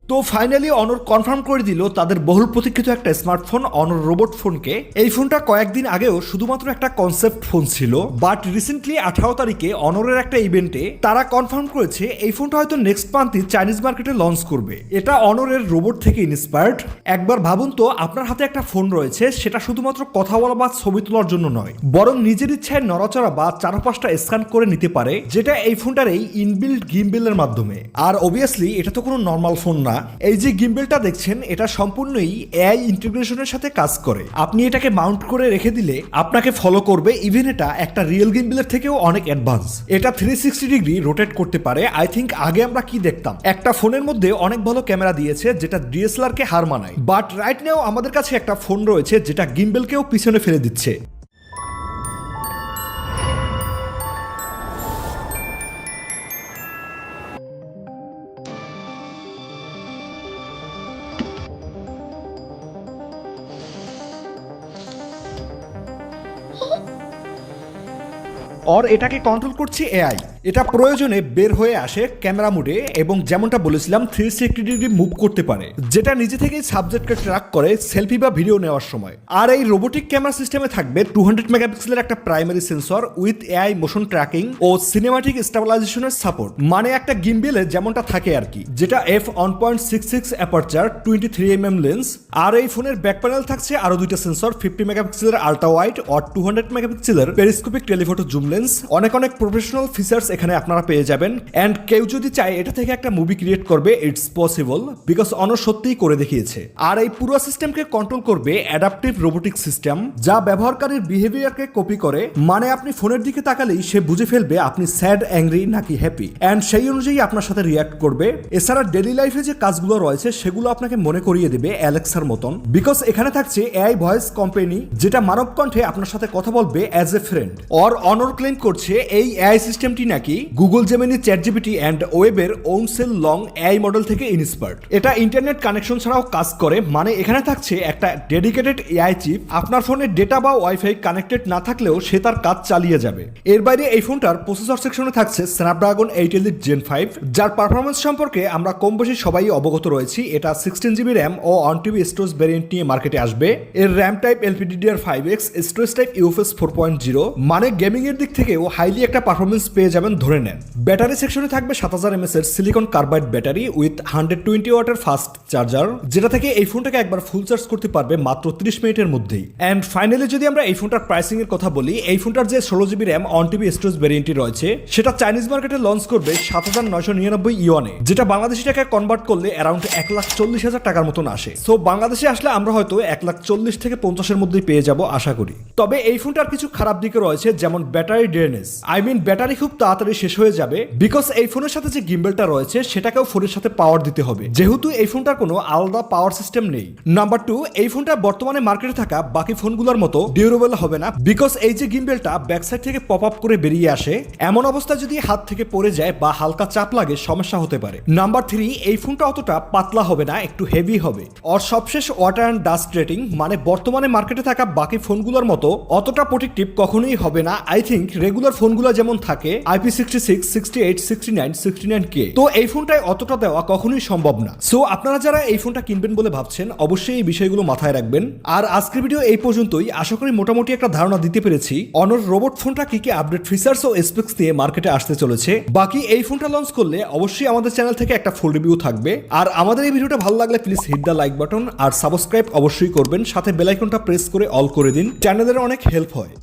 তো ফাইনালি অনর কনফার্ম করে দিল তাদের বহুল প্রতীক্ষিত একটা স্মার্টফোন অনর রোবট ফোনকে। এই ফোনটা কয়েকদিন আগেও শুধুমাত্র একটা কনসেপ্ট ফোন ছিল, বাট রিসেন্টলি 18 তারিখে অনরের একটা ইভেন্টে তারা কনফার্ম করেছে এই ফোনটা হয়তো নেক্সট মান্থই চাইনিজ মার্কেটে লঞ্চ করবে। এটা অনরের রোবট থেকে ইন্সপায়ার্ড। একবার ভাবুন তো, আপনার হাতে একটা ফোন রয়েছে, সেটা শুধুমাত্র কথা বলা বা ছবি তোলার জন্য নয়, বরং নিজের ইচ্ছায় নড়াচড়া বা চারপাশটা স্ক্যান করে নিতে পারে, যেটা এই ফোনটার এই ইনবিল্ট গিম্বেলের মাধ্যমে। আর অবভিয়াসলি এটা তো কোনো নর্মাল ফোন না। এই যে গিম্বেলটা দেখছেন, এটা সম্পূর্ণই এআই ইন্টিগ্রেশনের সাথে কাজ করে। আপনি এটাকে মাউন্ট করে রেখে দিলে আপনাকে ফলো করবে, ইভেন এটা একটা রিয়েল গিম্বেলের থেকেও অনেক অ্যাডভান্স। এটা 360 ডিগ্রি রোটেট করতে পারে। আই থিঙ্ক আগে আমরা কি দেখতাম, একটা ফোনের মধ্যে অনেক ভালো ক্যামেরা দিয়েছে যেটা ডিএসএলআর কে হার মানায়, বাট রাইট নাও আমাদের কাছে একটা ফোন রয়েছে যেটা গিম্বেলকেও পিছনে ফেলে দিচ্ছে। और এটাকে কন্ট্রোল করছে এআই। এটা প্রয়োজনে বের হয়ে আসে ক্যামেরা মোডে এবং যেমনটা বলেছিলাম 360 ডিগ্রি মুভ করতে পারে, যেটা নিজে থেকেই সাবজেক্টকে ট্র্যাক করে সেলফি বা ভিডিও নেওয়ার সময়। আর এই রোবোটিক ক্যামেরা সিস্টেমে থাকবে 200 মেগাপিক্সেলের একটা primary sensor with AI motion tracking ও সিনেমাটিক স্টেবিলাইজেশনের সাপোর্ট, মানে একটা গিম্বেলে যেমনটা থাকে আর কি, যেটা f1.66 অ্যাপারচার 23mm লেন্স। আর এই ফোনের ব্যাক প্যানেল থাকছে আরো দুইটা সেন্সর, 50 মেগাপিক্সেলের আল্ট্রা ওয়াইড আর 200 মেগাপিক্সেলের পেরিস্কোপিক টেলিফটো জুম লেন্স। অনেক প্রফেশনাল ফিচার্স এখানে আপনারা পেয়ে যাবেন। এন্ড কেউ যদি চায় এটা থেকে একটা মুভি ক্রিয়েট করবে, ইটস পসিবল, বিকজ অনর সত্যিই করে দেখিয়েছে। আর এই পুরো সিস্টেমকে কন্ট্রোল করবে অ্যাডাপটিভ রোবোটিক সিস্টেম, যা ব্যবহারকারীর বিহেভিয়ারকে কপি করে। মানে আপনি ফোনের দিকে তাকালেই সে বুঝে ফেলবে আপনি স্যাড, অ্যাংরি নাকি হ্যাপি, এন্ড সেই অনুযায়ী আপনার সাথে রিয়াক্ট করবে। এছাড়া ডেইলি লাইফে যে কাজগুলো রয়েছে সেগুলো আপনাকে মনে করিয়ে দেবে অ্যালেক্সার মতন, বিকজ এখানে থাকছে এআই ভয়েস কোম্পানি, যেটা মানব কণ্ঠে আপনার সাথে কথা বলবে অ্যাজ এ ফ্রেন্ড। আর অনর ক্লেম করছে এই এআই সিস্টেমটি নাকি গুগল জেমিনি, চ্যাটজিপিটি এন্ড ওয়েবের ওন সেল লং এআই মডেল থেকে ইন্সপায়ার্ড। এটা ইন্টারনেট কানেকশন ছাড়াও কাজ করে, মানে এখানে থাকছে একটা ডেডিকেটেড এআই চিপ। আপনার ফোনে ডেটা বা ওয়াইফাই কানেক্টেড না থাকলেও সে তার কাজ চালিয়ে যাবে। এর বাইরে এই ফোনটার প্রসেসর সেকশনে থাকছে স্ন্যাপড্রাগন 8 Elite Gen 5, যার পারফরমেন্স সম্পর্কে আমরা কম বেশি সবাই অবগত রয়েছি। এটা 16 জিবি র্যাম ও 1 TB স্টোরেজ ভেরিয়েন্ট নিয়ে মার্কেটে আসবে। এর RAM type LPDDR5X, storage type UFS 4.0, মানে গেমিং এর দিক থেকেও হাইলি একটা পারফরমেন্স পেয়ে যাবেন ধরে নেন। ব্যাটারি সেকশনে থাকবে 7000 mAh এর সিলিকন কার্বাইড ব্যাটারি উইথ 120 ওয়াটের ফাস্ট চার্জার, যেটা থেকে এই ফোনটাকে একবার ফুল চার্জ করতে পারবে মাত্র 30 মিনিটের মধ্যেই। এন্ড ফাইনালি যদি আমরা এই ফোনটার প্রাইসিং এর কথা বলি, এই ফোনটার যে 16 জিবি র্যাম 1 TB স্টোরেজ ভেরিয়েন্টটি রয়েছে সেটা চাইনিজ মার্কেটে লঞ্চ করবে 7999 ইওয়ানে, যেটা বাংলাদেশি টাকায় কনভার্ট করলে অ্যারাউন্ড 1,40,000 টাকার মতন আসে। সো বাংলাদেশে আসলে আমরা হয়তো 1,40,000 থেকে 50 এর মধ্যেই পেয়ে যাব আশা করি। তবে এই ফোনটার কিছু খারাপ দিকে রয়েছে, যেমন battery drainage. I mean battery খুব তাড়াতাড়ি শেষ হয়ে যাবে, বিকজ এই ফোনের সাথে যে গিম্বেলটা রয়েছে সেটাকেও ফোনের সাথে পাওয়ার দিতে হবে, যেহেতু এই ফোনটার কোনো আলাদা পাওয়ার সিস্টেম নেই। নাম্বার 2, এই ফোনটা বর্তমানে মার্কেটে থাকা বাকি ফোনগুলোর মতো ডিউরেবল হবে না, বিকজ এই যে গিম্বেলটা ব্যাক সাইড থেকে পপ আপ করে বেরিয়ে আসে, এমন অবস্থা যদি হাত থেকে পড়ে যায় বা হালকা চাপ লাগে সমস্যা হতে পারে। নাম্বার 3, এই ফোনটা অতটা পাতলা হবে না, একটু হেভি হবে। আর সবশেষ ওয়াটার অ্যান্ড ডাস্ট রেটিং, মানে বর্তমানে মার্কেটে থাকা বাকি ফোনগুলোর মতো অতটা প্রোটেক্টিভ কখনোই হবে না। আই থিঙ্ক রেগুলার ফোনগুলো যেমন থাকে IP66, 68, 69, 69K, তো এই ফোনটায় অতটা দেওয়া কখনোই সম্ভব না। সো আপনারা যারা এই ফোনটা কিনবেন বলে ভাবছেন, অবশ্যই এই বিষয়গুলো মাথায় রাখবেন। আর আজকের ভিডিও এই পর্যন্তই। আশা করি মোটামুটি একটা ধারণা দিতে পেরেছি অনর রোবট ফোনটা কি কি আপডেট ফিচার্স ও স্পেক্স দিয়ে মার্কেটে আসতে চলেছে। বাকি এই ফোনটা লঞ্চ করলে অবশ্যই আমাদের চ্যানেল থেকে একটা ফুল রিভিউ থাকবে। আর আমাদের এই ভিডিওটা ভালো লাগলে please hit the like button আর সাবস্ক্রাইব অবশ্যই করবেন, সাথে বেল আইকনটা প্রেস করে অল করে দিন, চ্যানেলের অনেক হেল্প হয়।